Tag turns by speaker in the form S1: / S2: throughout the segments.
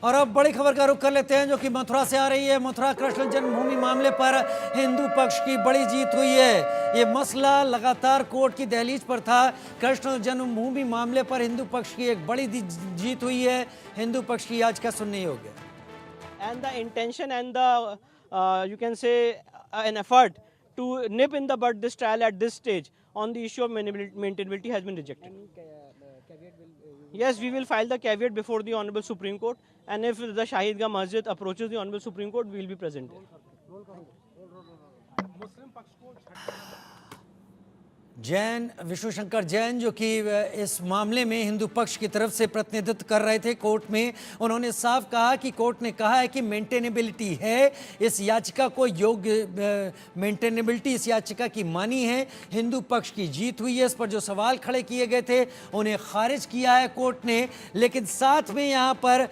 S1: और अब बड़ी खबर का रुख कर लेते हैं जो कि मथुरा से आ रही है। मथुरा कृष्ण जन्मभूमि मामले पर हिंदू पक्ष की बड़ी जीत हुई है। ये मसला लगातार कोर्ट की दहलीज पर था। कृष्ण जन्मभूमि मामले पर हिंदू पक्ष की एक बड़ी जीत हुई है। हिंदू पक्ष की याचिका सुनने योग्य है।
S2: And the intention and the you can say an effort to nip in the bud this trial at this stage on the issue of maintainability has been rejected. Yes, we will file the caveat before the Honorable Supreme Court, and if the Shahidgah Masjid approaches the Honorable Supreme Court, we will be present there.
S1: Jain Vishnu Shankar Jain जो कि इस मामले में हिंदू पक्ष की तरफ से प्रतिनिधित्व कर रहे थे कोर्ट में, उन्होंने साफ कहा कि कोर्ट ने कहा है कि मेंटेनेबिलिटी है, इस याचिका को योग्य मेंटेनेबिलिटी इस याचिका की मानी है। हिंदू पक्ष की जीत हुई है। इस पर जो सवाल खड़े किए गए थे उन्हें खारिज किया है कोर्ट ने। लेकिन साथ में यहाँ पर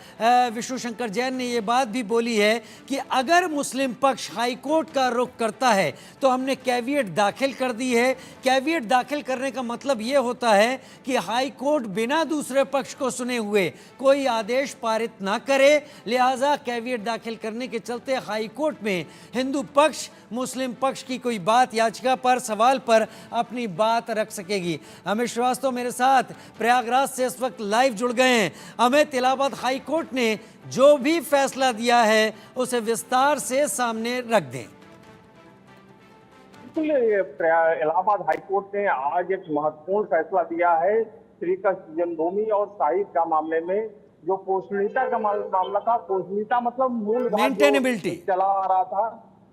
S1: विष्णु शंकर जैन ने ये बात भी बोली है कि अगर मुस्लिम पक्ष हाई कोर्ट का रुख करता है तो हमने कैविएट दाखिल कर दी है। कैविएट दाखिल करने का मतलब यह होता है कि हाई कोर्ट बिना दूसरे पक्ष को सुने हुए कोई आदेश पारित ना करे। लिहाजा कैविएट दाखिल करने के चलते हाई कोर्ट में हिंदू पक्ष मुस्लिम पक्ष की कोई बात याचिका पर सवाल पर अपनी बात रख सकेगी। अमित श्रीवास्तव मेरे साथ प्रयागराज से इस वक्त लाइव जुड़ गए हैं। अमित, इलाहाबाद हाई कोर्ट ने जो भी फैसला दिया है उसे विस्तार से सामने रख दें।
S3: इलाहाबाद हाईकोर्ट ने आज एक महत्वपूर्ण फैसला दिया है श्री कृष्ण जन्मभूमि और शाहिदगाह मामले में। जो पोषणीयता का मामला था, पोषणीयता मतलब मूल
S1: मेंटेनेबिलिटी
S3: चला आ रहा था,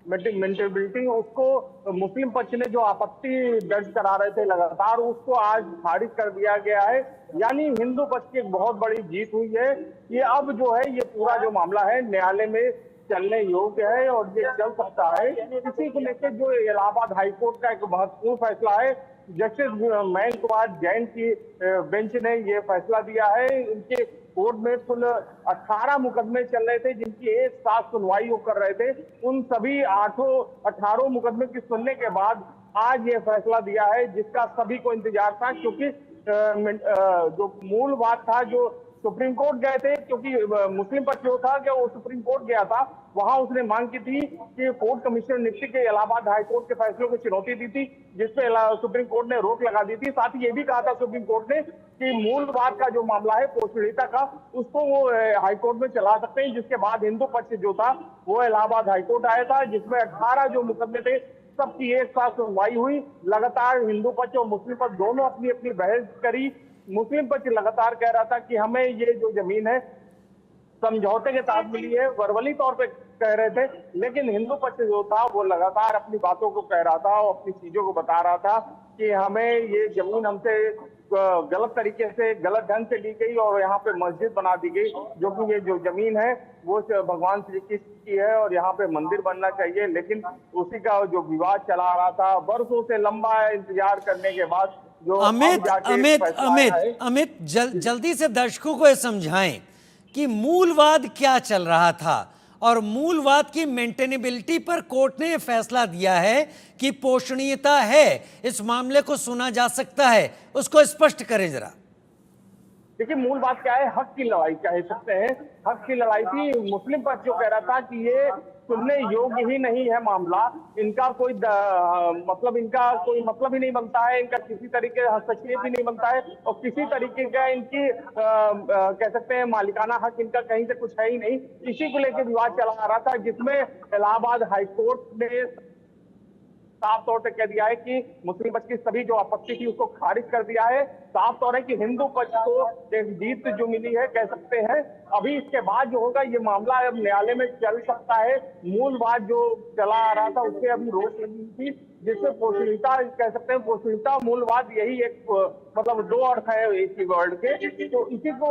S3: मेंटेनेबिलिटी, उसको मुस्लिम पक्ष ने जो आपत्ति दर्ज करा रहे थे लगातार, उसको आज खारिज कर दिया गया है। यानी हिंदू पक्ष की एक बहुत बड़ी जीत हुई है। ये अब जो है ये पूरा जो मामला है न्यायालय में चलने योग्य है और ये चल सकता है। इसी को लेकर जो इलाहाबाद हाईकोर्ट का एक महत्वपूर्ण फैसला है, जस्टिस मयंक कुमार जैन की बेंच ने ये फैसला दिया है। इनके कोर्ट में कुल 18 मुकदमे चल रहे थे जिनकी एक साथ सुनवाई वो कर रहे थे। उन सभी 18 मुकदमे की सुनने के बाद आज ये फैसला दिया है जिसका सभी को इंतजार था, क्योंकि जो मूल बात था जो सुप्रीम कोर्ट गए थे, क्योंकि मुस्लिम पक्ष जो था कि वो सुप्रीम कोर्ट गया था, वहां उसने मांग की थी कि कोर्ट कमिश्नर नियुक्ति के इलाहाबाद हाईकोर्ट के फैसलों को चुनौती दी थी, जिसपे सुप्रीम कोर्ट ने रोक लगा दी थी। साथ ही ये भी कहा था सुप्रीम कोर्ट ने कि मूल बात का जो मामला है पोषणीयता का, उसको वो हाईकोर्ट में चला सकते हैं। जिसके बाद हिंदू पक्ष जो था वो इलाहाबाद हाईकोर्ट आया था, जिसमें 18 जो मुकदमे थे सबकी एक साथ सुनवाई हुई। लगातार हिंदू पक्ष और मुस्लिम पक्ष दोनों अपनी अपनी बहस करी। मुस्लिम पक्ष लगातार कह रहा था कि हमें ये जो जमीन है समझौते के तहत मिली है, वर्बली तौर पे कह रहे थे, लेकिन हिंदू पक्ष जो था वो लगातार अपनी बातों को कह रहा था और अपनी चीजों को बता रहा था कि हमें ये जमीन हमसे गलत तरीके से, गलत ढंग से ली गई और यहाँ पे मस्जिद बना दी गई, जो कि ये जो जमीन है वो भगवान श्री कृष्ण की है और यहाँ पे मंदिर बनना चाहिए। लेकिन उसी का जो विवाद चला आ रहा था, वर्षों से लंबा इंतजार करने के बाद जो
S1: अमित जल्दी से दर्शकों को ये समझाएं कि मूलवाद क्या चल रहा था और मूलवाद की मेंटेनेबिलिटी पर कोर्ट ने फैसला दिया है कि पोषणीयता है, इस मामले को सुना जा सकता है, उसको स्पष्ट करें जरा।
S3: देखिए मूल बात क्या है, हक की लड़ाई कह सकते हैं। हक की लड़ाई थी। मुस्लिम पक्ष जो कह रहा था कि ये सुनने योग्य ही नहीं है मामला, इनका कोई इनका कोई मतलब ही नहीं बनता है, इनका किसी तरीके का हस्तक्षेप ही नहीं बनता है और किसी तरीके का इनकी कह सकते हैं मालिकाना हक इनका कहीं से कुछ है ही नहीं। इसी को लेकर विवाद चला आ रहा था, जिसमें इलाहाबाद हाईकोर्ट ने साफ तौर से कह दिया है कि मुस्लिम पक्ष की सभी जो आपत्ति थी उसको खारिज कर दिया है। साफ तौर है कि हिंदू पक्ष को एक जीत जो मिली है कह सकते हैं। अभी इसके बाद जो होगा ये मामला अब न्यायालय में चल सकता है। मूल बात जो चला आ रहा था उससे अभी रोक लगी थी, जिससे पोषणीयता कह सकते हैं। पोषणीयता मूलवाद यही एक मतलब दो अर्थ है एक ही वर्ड के। तो इसी को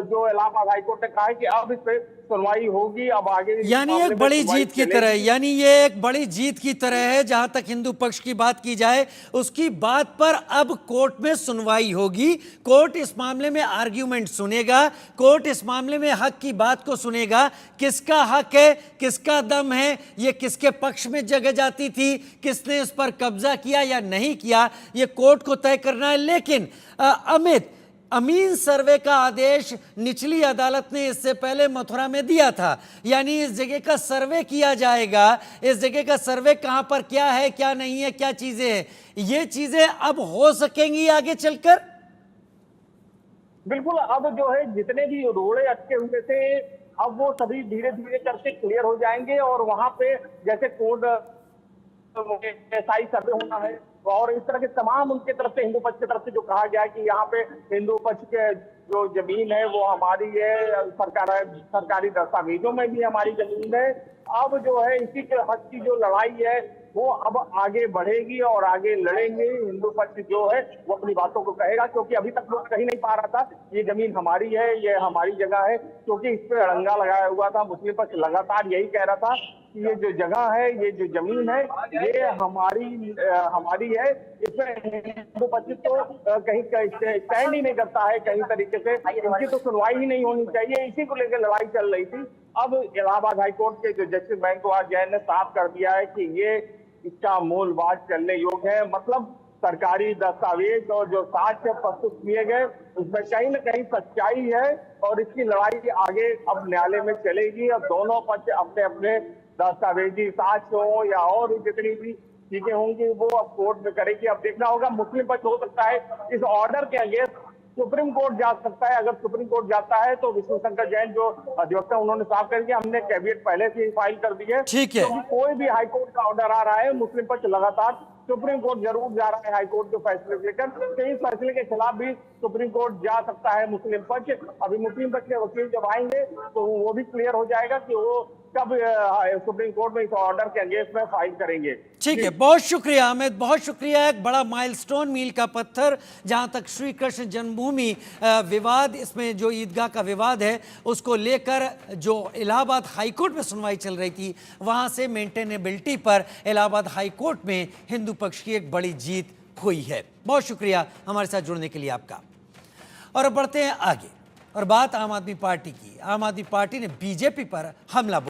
S3: जो इलाहाबाद हाईकोर्ट ने कहा है कि अब इस पे सुनवाई होगी। अब आगे
S1: यानी एक बड़ी जीत की तरह, यानी ये एक बड़ी जीत की तरह है। जहां तक हिंदू पक्ष की बात की जाए उसकी बात पर अब कोर्ट में सुनवाई होगी। कोर्ट इस मामले में आर्ग्यूमेंट सुनेगा, कोर्ट इस मामले में हक की बात को सुनेगा। किसका हक है, किसका दम है, ये किसके पक्ष में जगह जाती थी, किसने इस पर कब्जा किया या नहीं किया, ये कोर्ट को तय करना है। लेकिन अमित, अमीन सर्वे का आदेश निचली अदालत ने इससे पहले मथुरा में दिया था, यानी इस जगह का सर्वे किया जाएगा। इस जगह का सर्वे कहां पर क्या है, क्या नहीं है, क्या चीजें हैं, ये चीजें अब हो सकेंगी आगे चलकर।
S3: बिल्कुल, अब जो है जितने भी रोड़े अटके हुए थे, अब वो सभी धीरे धीरे करके क्लियर हो जाएंगे और वहां पे जैसे कोड एसआई सर्वे होना है और इस तरह के तमाम उनके तरफ से, हिंदू पक्ष की तरफ से जो कहा गया है कि यहाँ पे हिंदू पक्ष के जो जमीन है वो हमारी है, सरकारी दस्तावेजों में भी हमारी जमीन है। अब जो है इसी के हक की जो लड़ाई है वो अब आगे बढ़ेगी और आगे लड़ेंगे। हिंदू पक्ष जो है वो अपनी बातों को कहेगा, क्योंकि अभी तक लोग कही नहीं पा रहा था ये जमीन हमारी है, ये हमारी जगह है, क्योंकि इस पे अड़ंगा लगाया हुआ था। मुस्लिम पक्ष लगातार यही कह रहा था कि ये जो जगह है, ये जो जमीन है, ये हमारी है। इसमें हिंदू पक्ष तो कहीं स्टैंड ही नहीं करता है, कहीं तरीके से इनकी तो सुनवाई ही नहीं होनी चाहिए। इसी को लेकर लड़ाई चल रही थी। अब इलाहाबाद हाईकोर्ट के जो जस्टिस बैंकवार जैन ने साफ कर दिया है कि ये इसका मूलवाद चलने योग्य है, मतलब सरकारी दस्तावेज और जो साक्ष्य प्रस्तुत किए गए उसमें कहीं न कहीं सच्चाई है और इसकी लड़ाई आगे अब न्यायालय में चलेगी। अब दोनों पक्ष अपने अपने दस्तावेजी साक्ष्य हो या और जितनी भी चीजें होंगी वो अब कोर्ट में करेगी। अब देखना होगा, मुस्लिम पक्ष हो सकता है इस ऑर्डर के अगेंस्ट सुप्रीम कोर्ट जा सकता है। अगर सुप्रीम कोर्ट जाता है तो विष्णु शंकर जैन जो अधिवक्ता उन्होंने साफ कर दिया, हमने कैविएट पहले से ही फाइल कर दी है।
S1: ठीक है।
S3: क्योंकि कोई भी हाईकोर्ट का ऑर्डर आ रहा है, मुस्लिम पक्ष लगातार सुप्रीम कोर्ट जरूर जा रहा है हाईकोर्ट के फैसले को लेकर, तो इस फैसले के खिलाफ भी सुप्रीम कोर्ट जा सकता है मुस्लिम पक्ष। अभी मुस्लिम पक्ष के वकील जब आएंगे तो वो भी क्लियर हो जाएगा कि वो कब सुप्रीम कोर्ट में इस ऑर्डर के अगेंस्ट में फाइल करेंगे।
S1: ठीक है, बहुत शुक्रिया अमित, बहुत शुक्रिया। एक बड़ा माइलस्टोन, मील का पत्थर, जहां तक श्री कृष्ण जन्मभूमि विवाद, इसमें जो ईदगाह का विवाद है उसको लेकर जो इलाहाबाद हाईकोर्ट में सुनवाई चल रही थी, वहां से मेंटेनेबिलिटी पर इलाहाबाद हाईकोर्ट में हिंदू पक्ष की एक बड़ी जीत हुई है। बहुत शुक्रिया हमारे साथ जुड़ने के लिए आपका। और अब बढ़ते हैं आगे और बात आम आदमी पार्टी की। आम आदमी पार्टी ने बीजेपी पर हमला